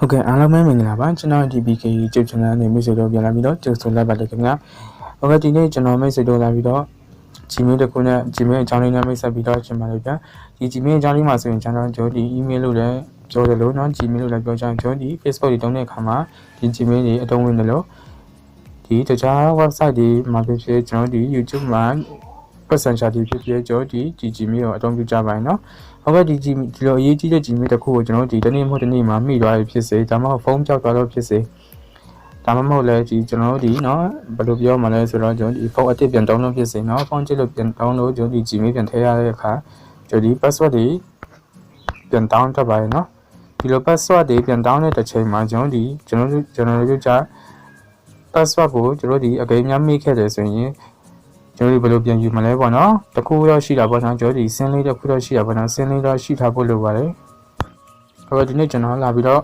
ဟုတ်ကဲ့အားလုံးပဲမင်္ဂလာပါကျွန်တော်ဒီ BK YouTube channel နဲ့မိတ်ဆွေတို့ပြန်လာပြီးတော့ကြိုဆိုလိုက်ပါတယ်ခင်ဗျာဟုတ်ကဲ့ဒီနေ့ကျွန်တော်မိတ်ဆွေတို့လာပြီးတော့ Gmail တစ်ခုနဲ့ Gmail အကြောင်းလေးနဲ့မိတ်ဆက်ပြီးတော့ရှင်းပါလိမ့်ဗျာဒီ Gmail အကြောင်းလေးမှာဆိုရင်ကျွန်တော်ဒီ email လို့လည်းပြောတယ်လို့เนาะ Gmail လို့လည်းပြောကြတယ်ကျွန်တော်ဒီ Facebook တွေတုံးတဲ့အခါမှာဒီ Gmail တွေအသုံးဝင်တယ်လို့ဒီတခြား website တွေမှာဖြစ်ဖြစ်ကျွန်တော်ဒီ YouTube မှာပတ်စံချာတီဖြစ်ဖြစ်ကျွန်တော်ဒီ Gmail ကိုအသုံးပြုကြပါရင်เนาะဟုတ်ကဲ့ဒီလိုအရေးကြီးတဲ့ Gmail တစ်ခုကိုကျွန်တော်ဒီတနေ့မဟုတ်တနေ့မှာမိသွားရဖြစ်စေဒါမှမဟုတ်ဖုန်းပြောက်သွားလို့ဖြစ်စေဒါမှမဟုတ်လည်းဒီကျွန်တော်ဒီเนาะဘယ်လိုပြောမှလဲဆိုတော့ကျွန်တော်ဒီဖုန်းအတစ်ပြန်တောင်းလို့ဖြစ်စေเนาะဖုန်းချစ်လို့ပြန်တောင်းလို့ကျွန်တော်ဒီ Gmail ပြန်ထည့်ရတဲ့အခါကျွန်တော်ဒီ password တွေပြန်တောင်းတတ်ပါရဲ့เนาะဒီလို password တွေပြန်တောင်းတဲ့တစ်ချိန်မှာကျွန်တော်တို့ကြ password ကိုကျွန်တော်ဒီအကိန်းများမိခဲ့တယ်ဆိုရင်ကျွန်တော်တို့ဘယ်လိုပြန်ယူမလဲပေါ့နော်တခုတော့ရှိတာပေါ့နော်ကျွန်တော်ဒီစင်းလေးတစ်ခုတော့ရှိတာပေါ့နော်စင်းလေးတော့ရှိထားဖို့လိုပါတယ်ဟုတ်ကဲ့ဒီနေ့ကျွန်တော်လာပြီးတော့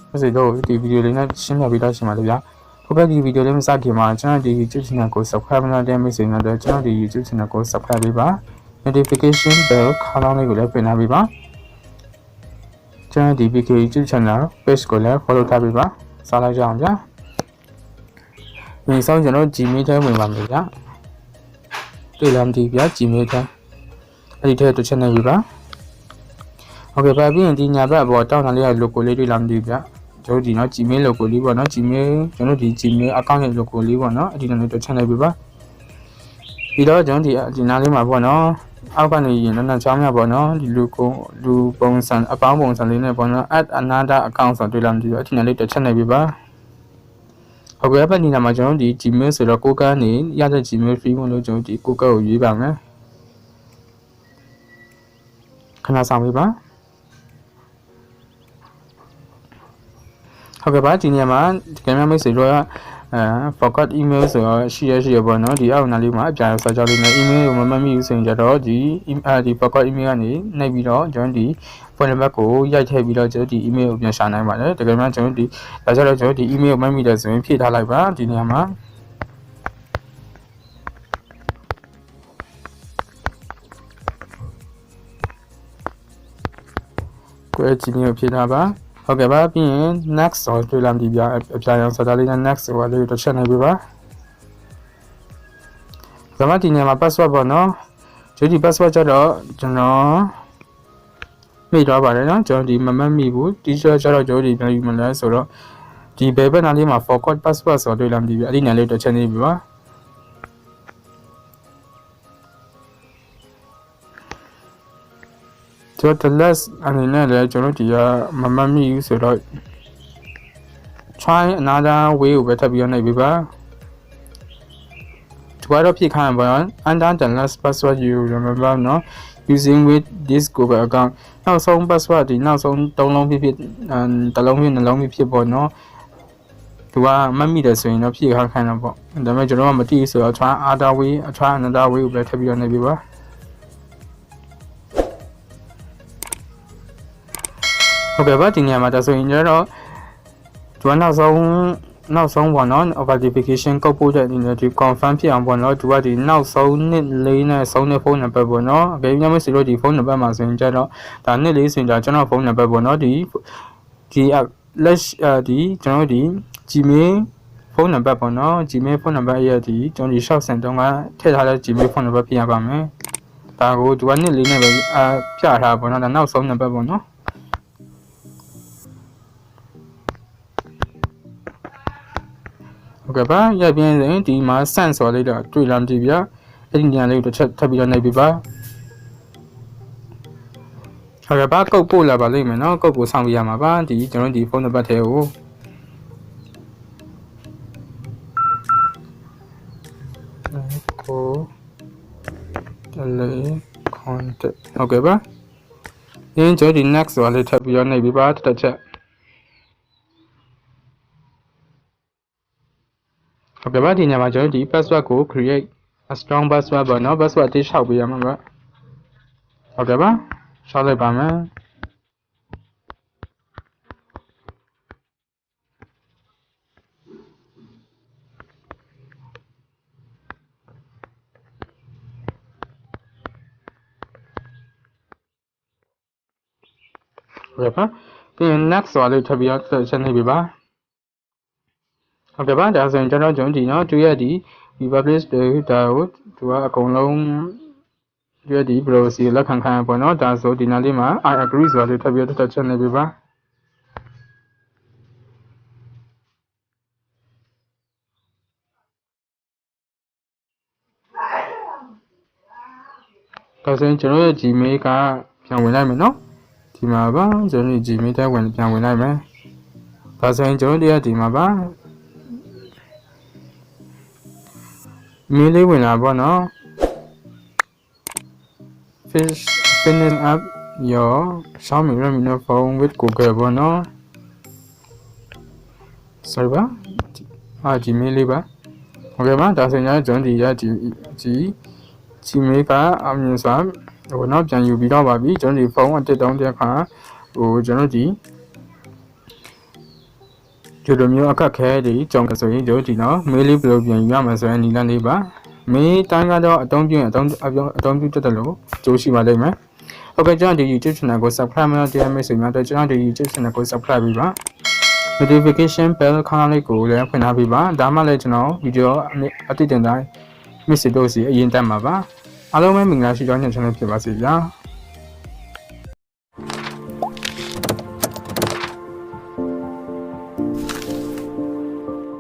ဆက်စစ်တော့ဒီဗီဒီယိုလေးနဲ့ရှင်းပြပေးတော့ရှင်းပါလိမ့်ဗျာဟုတ်ကဲ့ဒီဗီဒီယိုလေးမစခင်မှာကျွန်တော်ဒီ YouTube channel ကို subscribe လုပ်တဲ့မိတ်ဆွေများတို့ကျွန်တော်ဒီ YouTube channel ကို subscribe ပေးပါ notification bell ခါလောင်းလေးကိုလည်းပြင်ထားပေးပါကျွန်တော်ဒီ BK YouTube channel page ကိုလည်း follow ထားပေးပါစားလိုက်ကြအောင်ဗျာဒီဆောင်ကျွန်တော် Gmail ထဲဝင်ပါမယ်ဗျာတွေ့လားမသိဗျာ Gmail ထဲအဲ့ဒီထဲတစ်ချက်နဲ့ယူပါဟုတ်ကဲ့ပါပြီးရင်ဒီညာဘက်အပေါ်တောင်းတာလေးက logo လေးတွေ့လားမသိဗျာကျွန်တော်ဒီနော် Gmail logo လေးပေါ့နော် Gmail ကျွန်တော်ဒီ Gmail account ရဲ့ logo လေးပေါ့နော်အဲ့ဒီနဲ့တစ်ချက်နဲ့ပြပါပြီးတော့ကျွန်တော်ဒီနားလေးမှာပေါ့နော်အောက်ကနေရင်နောက်ချောင်းရပေါ့နော်ဒီလူပုံစံအပေါင်းပုံစံလေးနဲ့ပေါ့နော် add another account ဆိုတွေ့လားမသိဘူးအဲ့ဒီနဲ့လေးတစ်ချက်နဲ့ပြပါဟုတ်ကဲ့ပတ်နေတာမှာကျွန်တော်ဒီ Gmail ဆိုတော့ Google နေရတဲ့ Gmail free ဝင်လို့ကျွန်တော်ဒီ Google ကိုရွေးပါမယ်ခဏဆောင်ပေးပါဟုတ်ကဲ့ပါဒီနေရာမှာဒီကနေ့မိတ်ဆွေတို့ကforgot email ဆိုတော့ရှိရပေါ့နော်ဒီအောက်နားလေးမှာအပြာရောစာကြောင်းလေးနဲ့ email ကိုမမှတ်မိဘူးဆိုရင်ကြတော့ဒီ forgot email ကနေနှိပ်ပြီးတော့ကျွန်တော်ဒီ phone number ကိုရိုက်ထည့်ပြီးတော့ကျွန်တော်ဒီ email ကိုပြန်ရှာနိုင်ပါတယ်တကယ်မှကျွန်တော်ဒီဒါကြတော့ကျွန်တော်ဒီ email ကိုမှတ်မိတယ်ဆိုရင်ဖြည့်ထားလိုက်ပါဒီနေရာမှာကိုယ့် Gmail ကိုဖြည့်ထားပါဟုတ်ကဲ့ပါပြီးရင် next ဆိုတွေ့လာမသိပြအပြာရောင်စာသားလေးနဲ့ next ဆိုလေးတစ်ချက်နေပြပါဒါမှဒီနေရာမှာ password ပေါ့နော်ဒီ password ကြတော့ကျွန်တော်မိသွားပါတယ်နော်ကျွန်တော်ဒီမမှတ်မိဘူးဒီကျတော့ကျွန်တော်ဒီပြန်ယူမလဲဆိုတော့ဒီဘယ်ဘက်နားလေးမှာ forgot password ဆိုတွေ့လာမသိပြအဲ့ဒီနေရာလေးတစ်ချက်နေပြပါကျွန်တော် last အနေနဲ့လည်းကျွန်တော်ဒီကမမှတ်မိဘူးဆိုတော့ try another way ကိုပဲထပ်ပြီးတော့နှိပ်ပေးပါဒီကတော့ဖြည့်ခိုင်းပါတော့ under the last password you remember နော် using with this Google account နောက်ဆုံး password ဒီနောက်ဆုံး3လုံးဖြစ်တစ်လုံးဖြစ်နှလုံးဖြစ်ပေါ့နော်သူကမှတ်မိတယ်ဆိုရင်တော့ဖြည့်ခိုင်းတော့ပေါ့ဒါပေမဲ့ကျွန်တော်ကမသိဘူးဆိုတော့ try another way ကိုပဲထပ်ပြီးတော့နှိပ်ပေးပါဟုတ်ကဲ့ပါဒီနေရာမှာဒါဆိုရင်ကျတော့သူကနောက်ဆုံးပေါ့နော် authentication ကုတ်ပို့တဲ့အနေနဲ့ဒီ confirm ဖြစ်အောင်ပေါ့နော်သူကဒီနောက်ဆုံးနှစ်လေးနဲ့ဆုံးတဲ့ဖုန်းနံပါတ်ပေါ့နော်အကယ်၍မရှိလို့ဒီဖုန်းနံပါတ်မှာဆိုရင်ကျတော့ဒါနှစ်လေးဆိုရင်ဒါကျွန်တော်ဖုန်းနံပါတ်ပေါ့နော်ဒီလက်ကျွန်တော်ဒီ Gmail ဖုန်းနံပါတ်ပေါ့နော် Gmail ဖုန်းနံပါတ်ရဲ့ဒီကျွန်တော်ဒီရှောက်စင်တုံးကထည့်ထားတဲ့ Gmail ဖုန်းနံပါတ်ဖြစ်ရပါမယ်ဒါကိုသူကနှစ်လေးနဲ့ပဲပြထားပေါ့နော်ဒါနောက်ဆုံးနံပါတ်ပေါ့နော်ဟုတ်ကဲ့ပါရပြင်းရင်ဒီမှာ send ဆိုလေးတော့တွေ့လားမသိဗျာအဲ့ဒီညလေးကိုတစ်ချက်ထပ်ပြီးတော့နှိပ်ပြပါဟုတ်ကဲ့ပါကုတ်ပို့လာပါလိမ့်မယ်နော်ကုတ်ကိုဆောင်ပြရမှာပါဒီကျွန်တော်ဒီဖုန်းနံပါတ်ထဲကိုcontact ဟုတ်ကဲ့ပါရင်းကျွန်တော်ဒီ next ဆိုလေးထပ်ပြီးတော့နှိပ်ပြပါတစ်ချက်ဟုတ်ကဲ့ပါဒီညမှာကျွန်တော်ဒီ password ကို create a strong password ပေါ့နော် password အသေးလျှောက်ပေးရမှာပါဟုတ်ကဲ့ပါလျှောက်လိုက်ပါမယ်ဟုတ်ကဲ့ပါ ပြီးရင် next ဆိုလို့ထပ်ပြီးတော့ချက်နေပြီပါဟုတ်ကဲ့ပါဒါဆိုရင်ကျွန်တော်ဒီနော်သူရဲ့ဒီ publish တွေဒါကိုသူကအကုန်လုံးသူရဲ့ဒီ privacy လက်ခံခိုင်းပေါ့နော်ဒါဆိုဒီနားလေးမှာ I agree ဆိုလို့ထပ်ပြီးတော့ချက်နေပြီပါဒါဆိုရင်ကျွန်တော်ရဲ့ Gmail ကပြန်ဝင်လိုက်မယ်နော်ဒီမှာပါကျွန်တော် Gmail ထဲပြန်ဝင်လိုက်မယ်ဒါဆိုရင်ကျွန်တော်ဒီမှာပါmail လေးဝင်လာပေါ့နော် finish up your Xiaomi Redmi Note phone with Google ပေါ့နော် sorry ပါGmail လေးပါဟုတ်ကဲ့ပါဒါဆိုရင်ကျွန်တော်ဒီGmail ကအမြင်စွာဟိုနောက်ပြန်ယူပြီးတော့ပါပြီကျွန်တော်ဒီဖုန်းအတစ်တောင်းတဲ့အခါဟိုကျွန်တော်ဒီလိုမျိုးအခက်ခဲတွေကြောင့်ဆိုရင်တို့ဒီနော် mail လေးဘယ်လိုပြန်ယူရမလဲဆိုရင်ဒီလမ်းလေးပါ mail တိုင်းကတော့အသုံးပြုတတ်တယ်လို့ကြိုးရှိပါလိမ့်မယ်ဟုတ်ကဲ့ကျွန်တော်ဒီ YouTube channel ကို subscribe မလုပ်တဲ့မိတ်ဆွေများတို့ကျွန်တော်ဒီ YouTube channel ကို subscribe ပြီးပါ notification bell ခန်းလေးကိုလည်းဖွင့်ထားပြီးပါဒါမှလည်းကျွန်တော်ဗီဒီယိုအသစ်တင်တိုင်းမိတ်ဆွေတို့စီအရင်တက်မှာပါအားလုံးပဲမင်္ဂလာရှိကြောင်းညွှန်ချင်ဖြစ်ပါစေဗျာ